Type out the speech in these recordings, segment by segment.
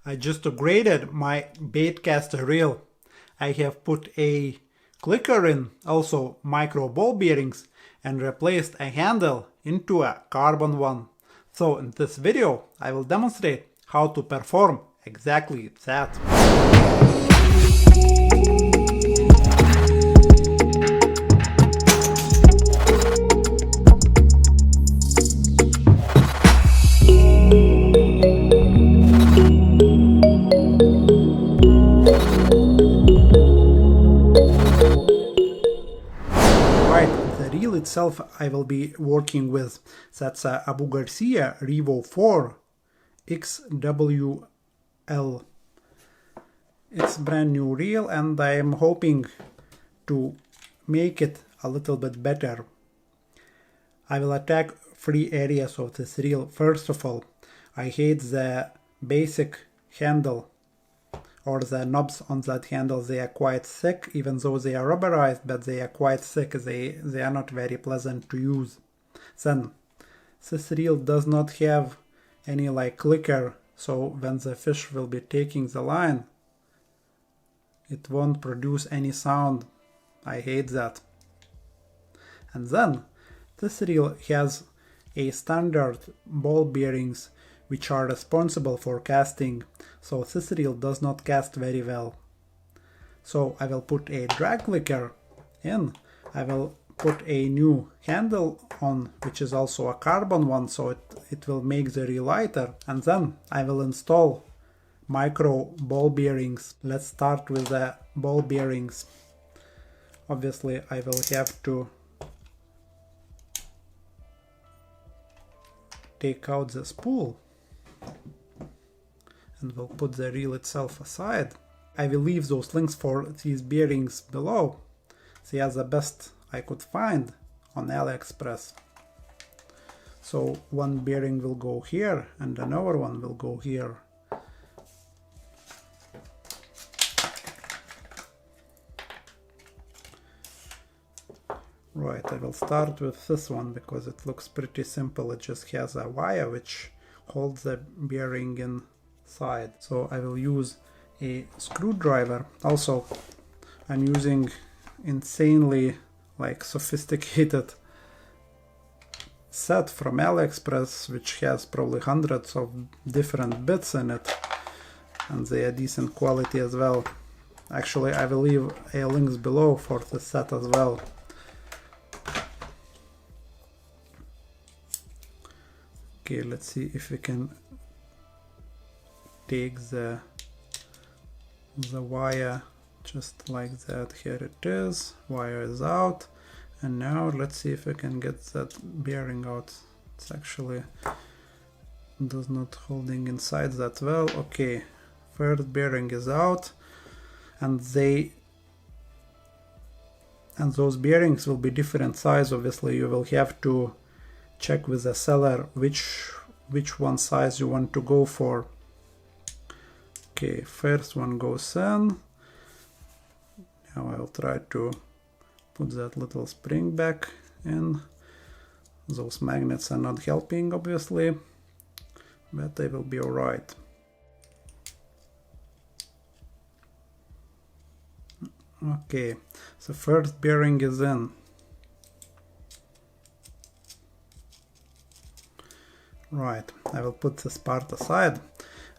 I just upgraded my baitcaster reel. I have put a clicker in, also micro ball bearings, and replaced a handle into a carbon one. So in this video I will demonstrate how to perform exactly that. The reel itself I will be working with, that's a Abu Garcia Revo4 X-W-L. It's brand new reel and I am hoping to make it a little bit better. I will attack three areas of this reel. First of all, I hate the basic handle or the knobs on that handle. They are quite thick, even though they are rubberized, but they are quite thick. They are not very pleasant to use. Then this reel does not have any clicker, so when the fish will be taking the line, it won't produce any sound. I hate that. And then this reel has a standard ball bearings which are responsible for casting, so this reel does not cast very well. So I will put a drag clicker in, I will put a new handle on, which is also a carbon one, so it will make the reel lighter, and then I will install micro ball bearings. Let's start with the ball bearings. Obviously I will have to take out the spool and we'll put the reel itself aside. I will leave those links for these bearings below. They are the best I could find on AliExpress. So one bearing will go here and another one will go here. Right, I will start with this one because it looks pretty simple. It just has a wire which holds the bearing inside. So I will use a screwdriver. Also, I'm using insanely sophisticated set from AliExpress which has probably hundreds of different bits in it, and they are decent quality as well. Actually, I will leave a links below for the set as well. Okay, let's see if we can take the wire just like that. Here it is, wire is out, and now let's see if we can get that bearing out. It's actually does not holding inside that well. Okay, first bearing is out, and those bearings will be different size. Obviously you will have to check with the seller which one size you want to go for. Okay, first one goes in. Now I'll try to put that little spring back in. Those magnets are not helping obviously, but they will be alright. Okay, so first bearing is in. Right, I will put this part aside,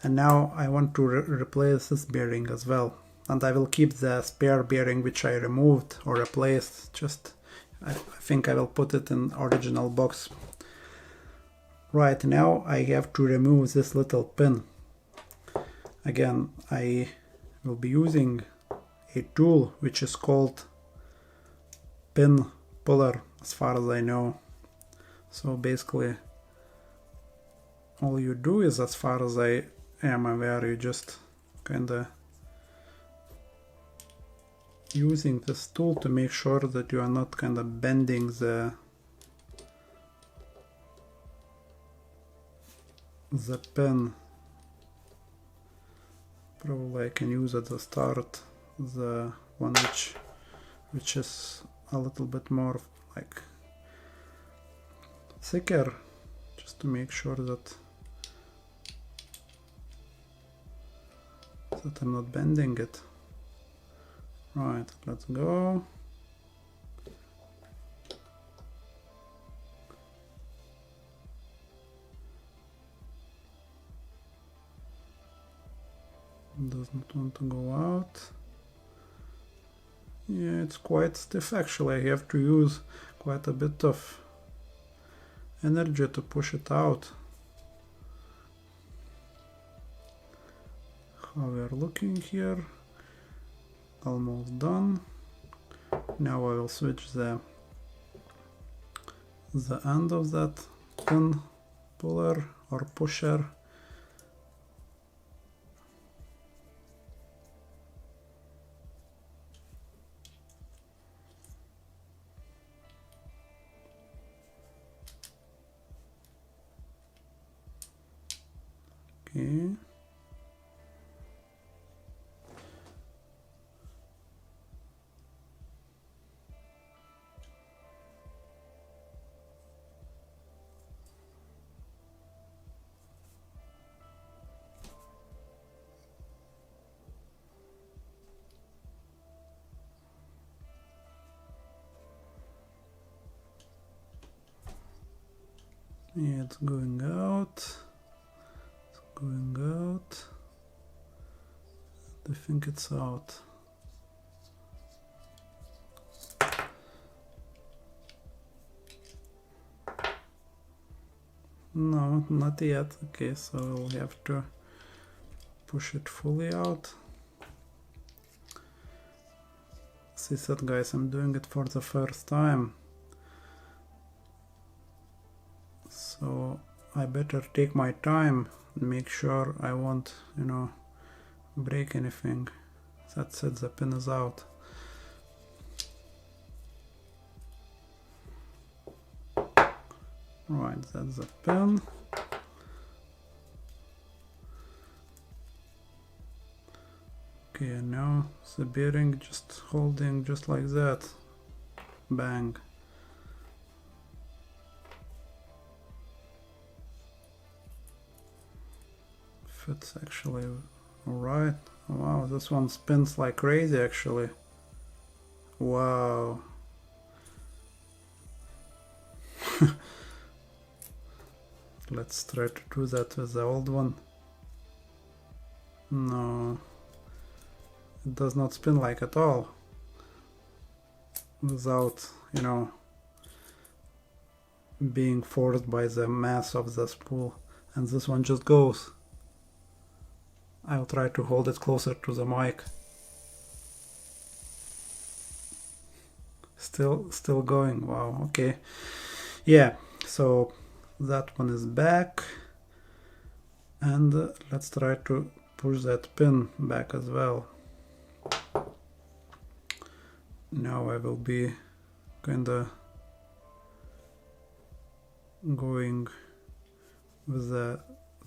and now I want to replace this bearing as well, and I will keep the spare bearing which I removed or replaced. Just I think I will put it in original box. Right, now I have to remove this little pin. Again, I will be using a tool which is called pin puller as far as I know. So basically all you do is, as far as I am aware, you just kinda using this tool to make sure that you are not kinda bending the pin. Probably I can use at the start the one which is a little bit more thicker, just to make sure that that I'm not bending it. Right, let's go. Does not want to go out. Yeah, it's quite stiff actually. I have to use quite a bit of energy to push it out. How we are looking here. Almost done. Now I will switch the end of that pin puller or pusher. Okay. Yeah, it's going out. It's going out. I think it's out. No, not yet. Okay, so we'll have to push it fully out. As I said, guys, I'm doing it for the first time. So I better take my time and make sure I won't, break anything. That's it, the pin is out. Right, that's the pin. Okay, and now the bearing just holding just like that. Bang. Fits actually alright. Wow, this one spins like crazy actually. Wow. Let's try to do that with the old one. No, it does not spin like at all without, being forced by the mass of the spool. And this one just goes. I'll try to hold it closer to the mic. Still going. Wow, okay. Yeah, so that one is back. And let's try to push that pin back as well. Now I will be kinda going with the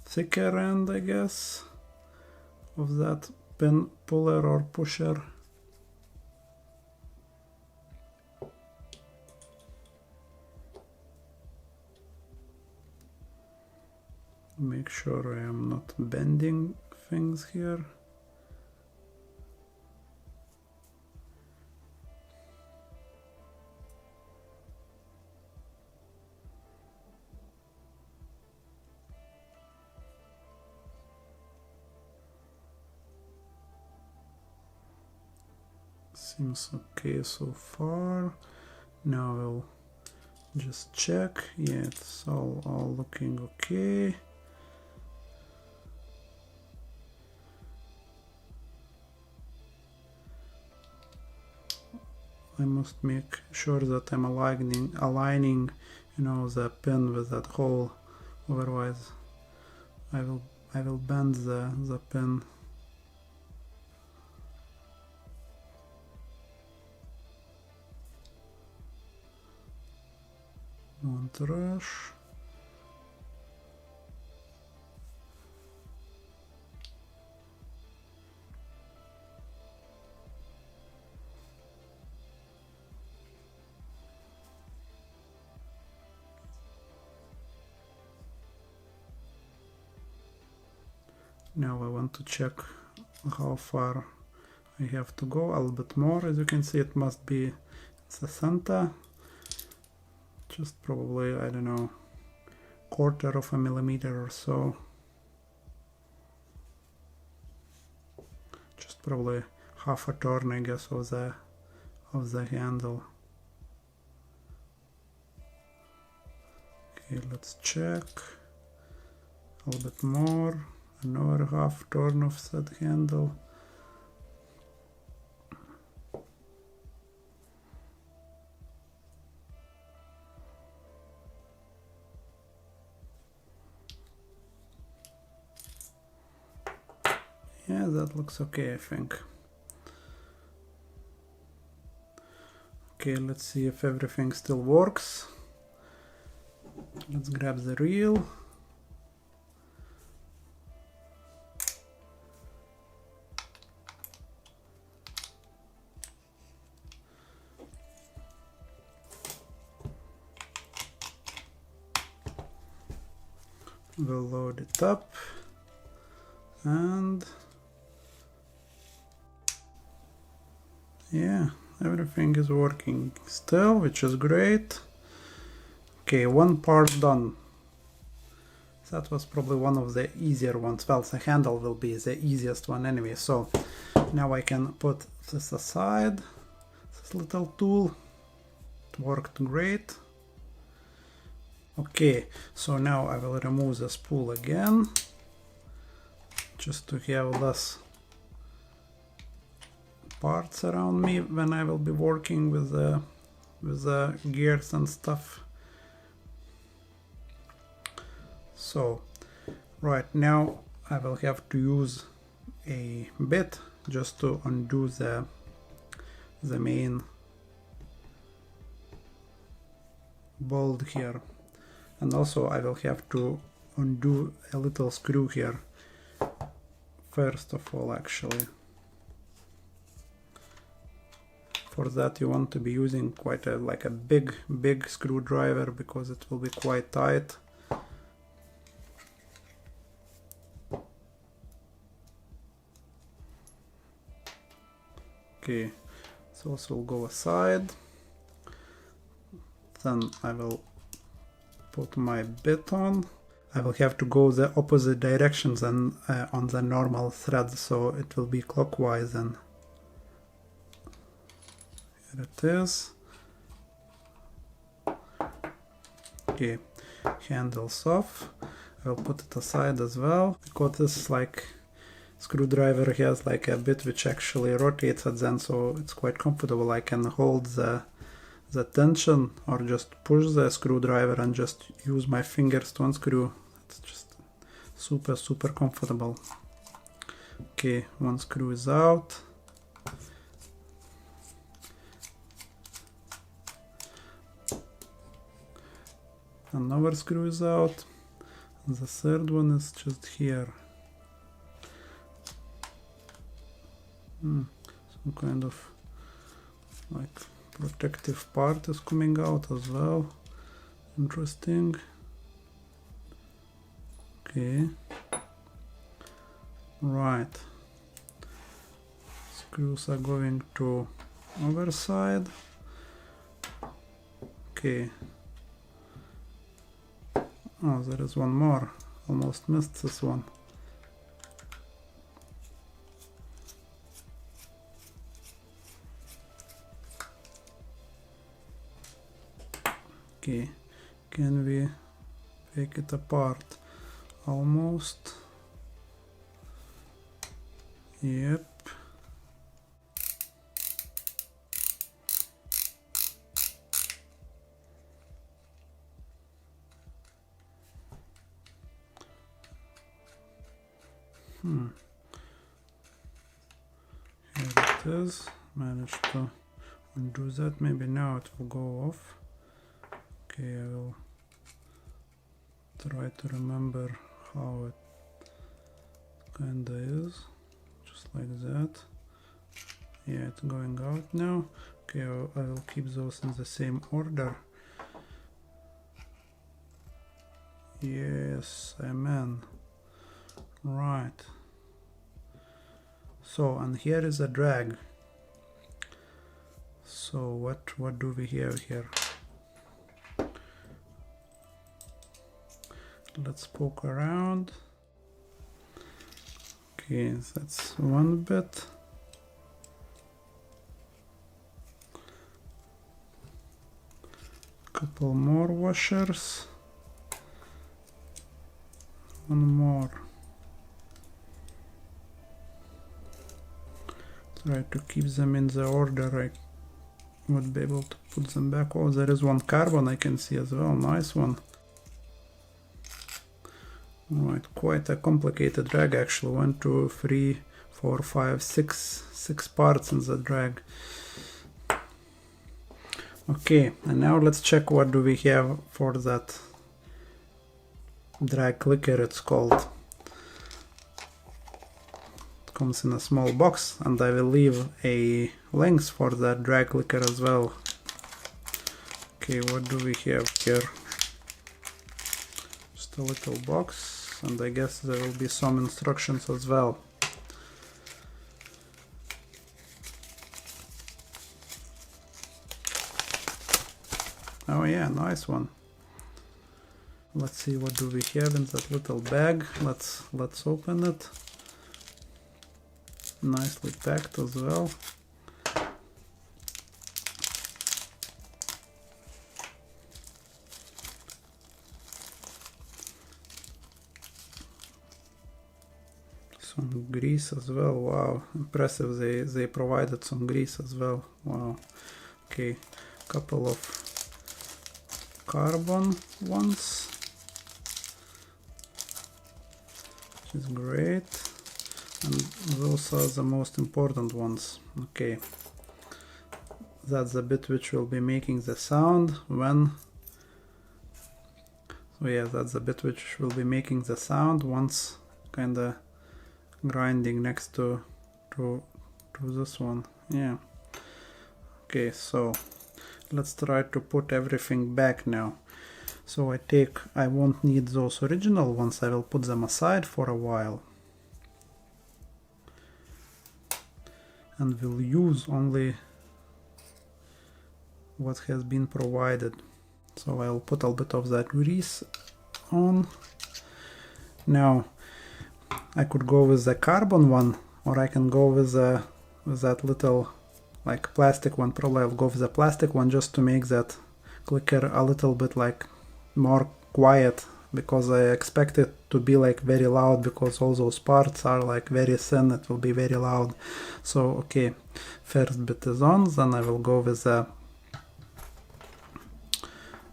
thicker end, I guess, of that pin puller or pusher. Make sure I am not bending things here. Seems okay so far. Now we'll just check. Yeah, it's all looking okay. I must make sure that I'm aligning, the pin with that hole. Otherwise, I will bend the pin. Don't rush. Now I want to check how far I have to go. A little bit more. As you can see, it must be the center. Just probably, I don't know, 1/4 of a millimeter or so. Just probably half a turn, I guess, of the handle. Okay, let's check. A little bit more. Another half turn of that handle. Yeah, that looks okay, I think. Okay, let's see if everything still works. Let's grab the reel. We'll load it up and yeah, everything is working still, which is great. Okay, one part done. That was probably one of the easier ones. Well, the handle will be the easiest one anyway. So now I can put this aside. This little tool, it worked great. Okay, so now I will remove the spool again, just to have less parts around me when I will be working with the gears and stuff. So right now I will have to use a bit just to undo the main bolt here, and also I will have to undo a little screw here first of all. Actually, for that you want to be using quite a big screwdriver, because it will be quite tight. Okay, so this will go aside. Then I will put my bit on. I will have to go the opposite directions than on the normal thread, so it will be clockwise. And here it is. Okay, handles off. I will put it aside as well, because this screwdriver has like a bit which actually rotates at the end, so it's quite comfortable. I can hold the tension or just push the screwdriver and just use my fingers to unscrew. It's just super comfortable. Okay, one screw is out. Another screw is out. The third one is just here. Some kind of like protective part is coming out as well. Interesting. Okay. Right. Screws are going to other side. Okay. Oh, there is one more. Almost missed this one. Okay, can we take it apart? Almost. Yep. Here it is. Managed to undo that. Maybe now it will go off. Okay, I will try to remember how it kinda is. Just like that. Yeah, it's going out now. Okay, I will keep those in the same order. Yes, amen. Right. So, and here is a drag. So what do we have here? Let's poke around. Okay, that's one bit. Couple more washers. One more. Try to keep them in the order I would be able to put them back. Oh, there is one carbon I can see as well. Nice one. Alright, quite a complicated drag actually. 1, 2, 3, 4, 5, 6 parts in the drag. Okay, and now let's check what do we have for that drag clicker, it's called. It comes in a small box, and I will leave a link for that drag clicker as well. Okay, what do we have here? Just a little box, and I guess there will be some instructions as well. Oh yeah, nice one. Let's see what do we have in that little bag. Let's open it. Nicely packed as well. Some grease as well. Wow, impressive. They provided some grease as well. Wow. Okay, couple of carbon ones, which is great, and those are the most important ones. Okay, that's the bit which will be making the sound when, so yeah, that's the bit which will be making the sound once kinda grinding next to this one. Yeah. Okay, so let's try to put everything back now. So I won't need those original ones, I will put them aside for a while. And we'll use only what has been provided. So I'll put a bit of that grease on. Now, I could go with the carbon one, or I can go with that little like plastic one. Probably I'll go with the plastic one just to make that clicker a little bit like more quiet, because I expect it to be like very loud, because all those parts are like very thin, it will be very loud. So okay, first bit is on, then I will go with the,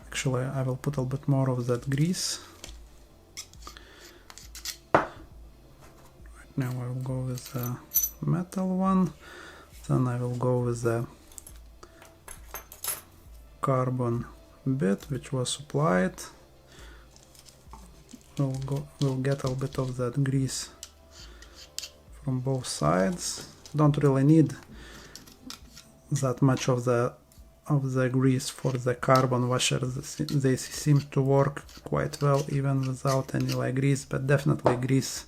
actually I will put a bit more of that grease. Right now I will go with the metal one. Then I will go with the carbon bit which was supplied. We'll get a bit of that grease from both sides. Don't really need that much of the grease for the carbon washers. They seem to work quite well even without any like grease, but definitely grease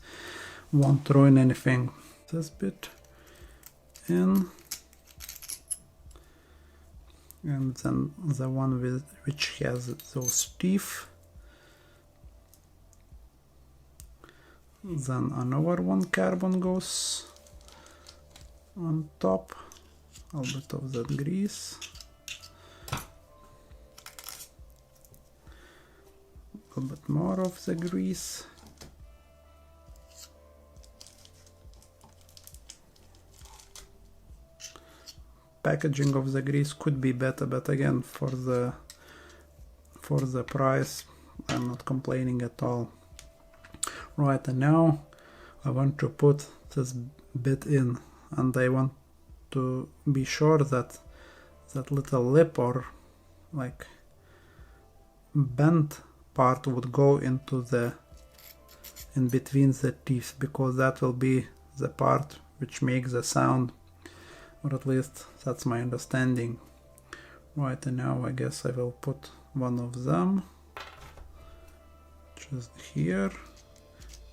won't ruin anything. This bit in, and then the one which has those teeth, then another one carbon goes on top, a bit of that grease, a bit more of the grease. Packaging of the grease could be better, but again, for the price, I'm not complaining at all. Right, and now I want to put this bit in, and I want to be sure that that little lip or like bent part would go into in between the teeth, because that will be the part which makes the sound. Or at least that's my understanding. Right, and now I guess I will put one of them just here,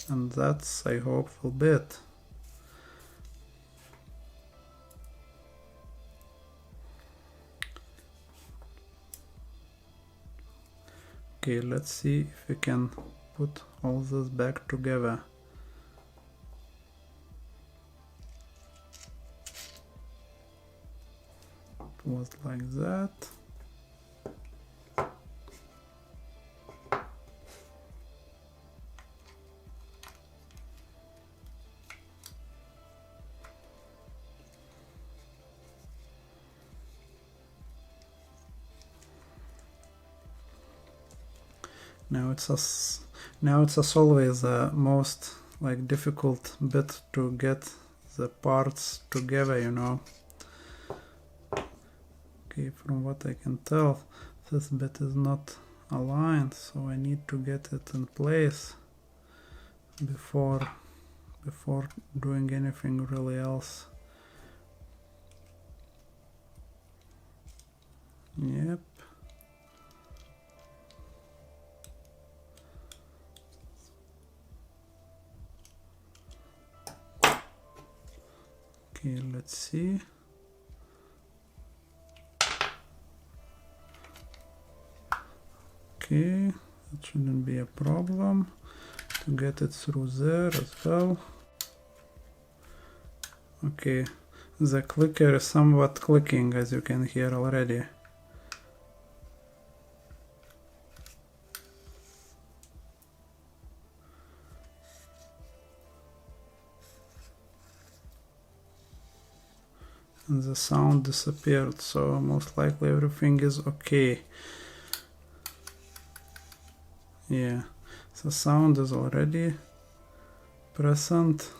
and that's, I hope, will be it. Okay, let's see if we can put all this back together. It was like that. Now it's as always the most like difficult bit to get the parts together, you know. Okay, from what I can tell, this bit is not aligned, so I need to get it in place before doing anything really else. Yep. Okay, let's see. Okay, that shouldn't be a problem to get it through there as well. Okay, the clicker is somewhat clicking, as you can hear already. And the sound disappeared, so most likely everything is okay. Yeah, the sound is already present.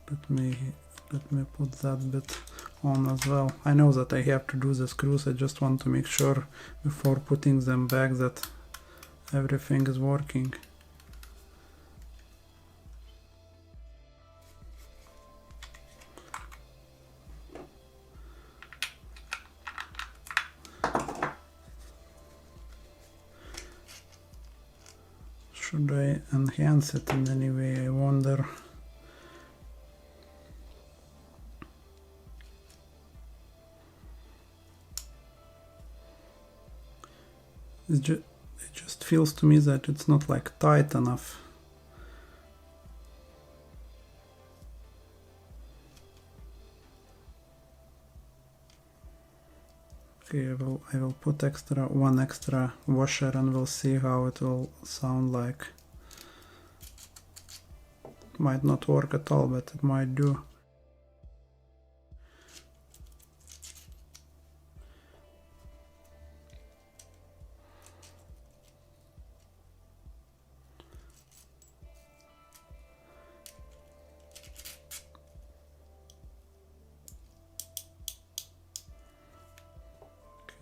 Let me put that bit on as well. I know that I have to do the screws, I just want to make sure before putting them back that everything is working. Should I enhance it in any way, I wonder? It just feels to me that it's not like tight enough. Okay, I will put one extra washer and we'll see how it will sound like. Might not work at all, but it might do.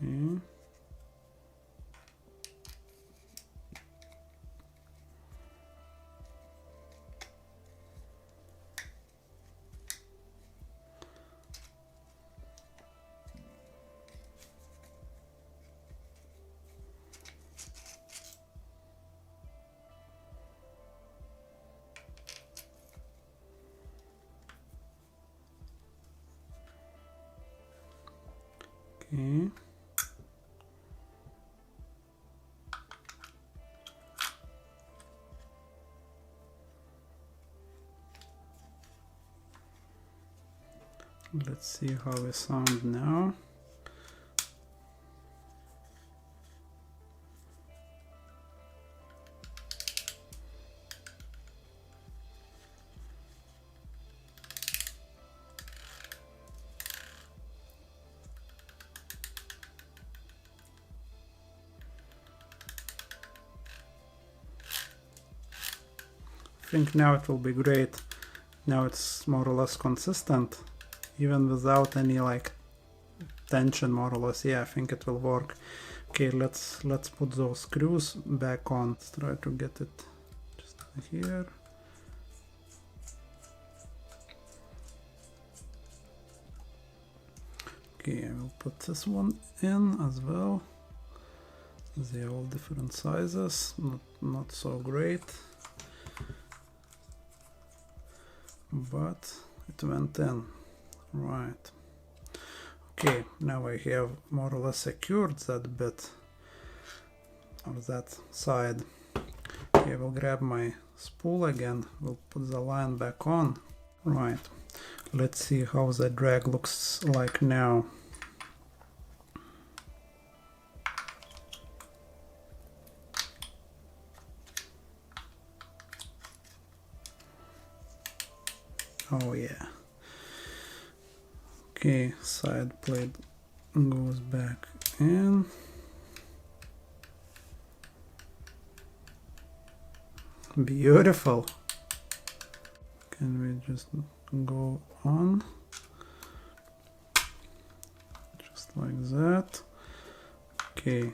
Okay. Okay. Let's see how we sound now. I think now it will be great. Now it's more or less consistent, even without any like tension, more or less. Yeah, I think it will work. Okay, let's put those screws back on. Let's try to get it just here. Okay, I will put this one in as well. They are all different sizes, not so great, but it went in. Right. Okay, now I have more or less secured that bit or that side. Okay, we'll grab my spool again, we'll put the line back on. Right, let's see how the drag looks like now. Oh yeah. Okay, side plate goes back in. Beautiful. Can we just go on? Just like that. Okay.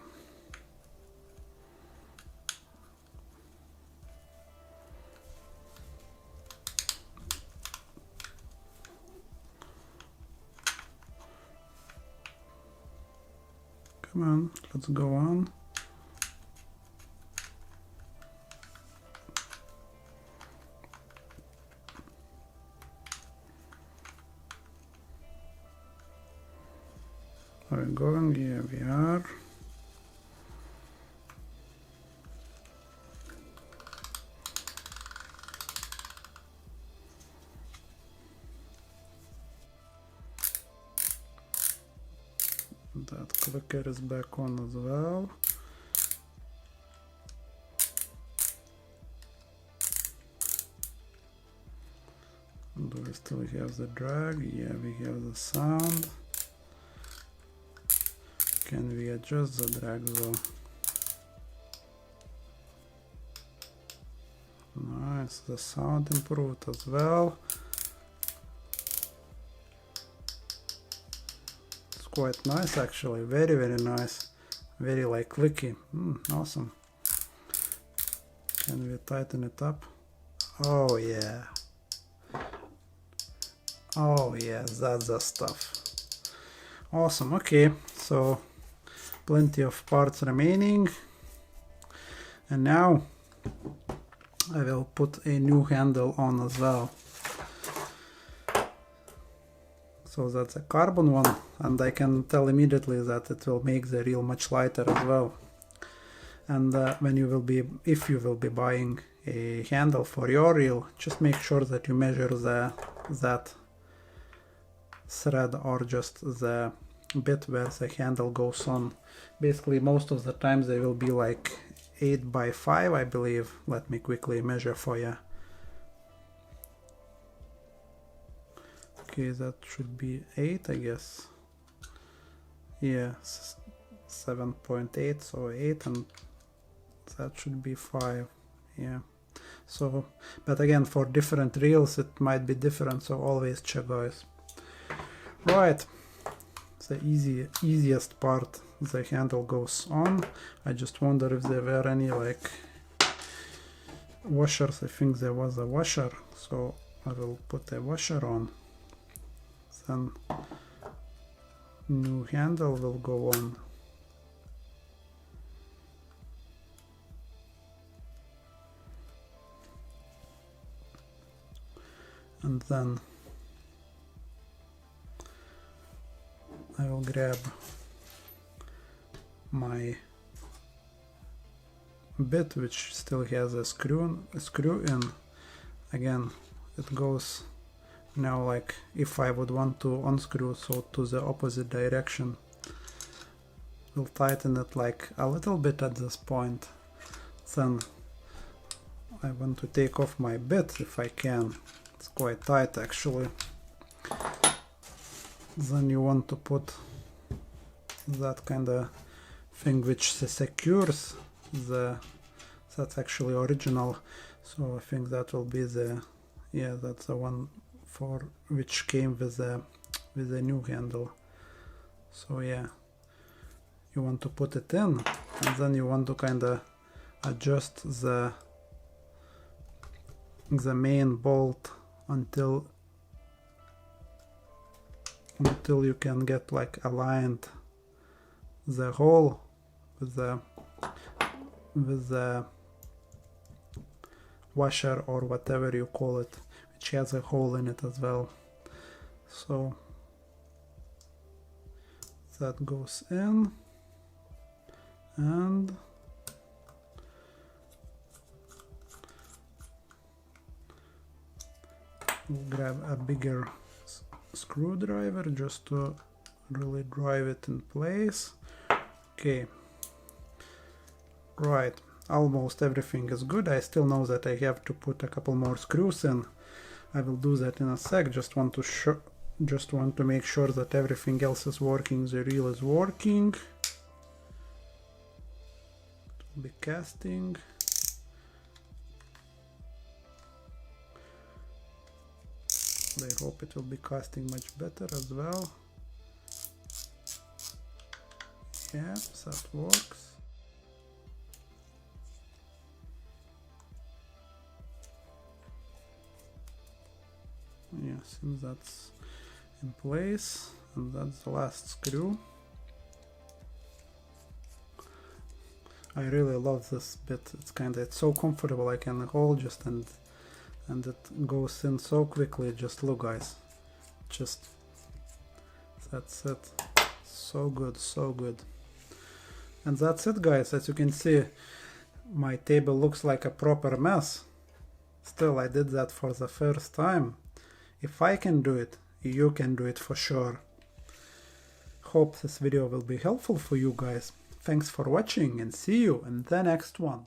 Come on, let's go on. Are we going? Yeah, we are. That clicker is back on as well. Do we still have the drag? Yeah, we have the sound. Can we adjust the drag though? Nice, the sound improved as well. It's quite nice actually, very nice. Very like clicky, awesome. Can we tighten it up? Oh yeah. Oh yeah, that's the stuff. Awesome, okay, so plenty of parts remaining. And now I will put a new handle on as well. So that's a carbon one, and I can tell immediately that it will make the reel much lighter as well. And if you will be buying a handle for your reel, just make sure that you measure that thread or just the bit where the handle goes on. Basically most of the times they will be like 8 by 5, I believe. Let me quickly measure for you. Okay, that should be 8, I guess. Yeah, 7.8, so 8, and that should be 5. Yeah. So, but again, for different reels it might be different, so always check, guys. Right, the easiest part, the handle goes on. I just wonder if there were any like washers. I think there was a washer, so I will put a washer on. Then new handle will go on. And then I will grab my bit which still has a screw in. Again, it goes now like if I would want to unscrew, so to the opposite direction. We'll tighten it like a little bit at this point. Then I want to take off my bit if I can. It's quite tight actually. Then you want to put that kind of thing which secures that's actually original. So I think that will be that's the one for which came with the new handle. So yeah, you want to put it in, and then you want to kind of adjust the main bolt until you can get like aligned the hole with the washer or whatever you call it, which has a hole in it as well. So that goes in, and we'll grab a bigger screwdriver just to really drive it in place. Okay, right, almost everything is good. I still know that I have to put a couple more screws in. I will do that in a sec. Just want to make sure that everything else is working. The reel is working. It will be casting. I hope it will be casting much better as well. Yeah, that works. Yeah, since that's in place, and that's the last screw. I really love this bit. It's so comfortable. I can hold just and it goes in so quickly. Just look, guys. That's it. So good, so good. And that's it, guys. As you can see, my table looks like a proper mess. Still, I did that for the first time. If I can do it, you can do it for sure. Hope this video will be helpful for you guys. Thanks for watching and see you in the next one.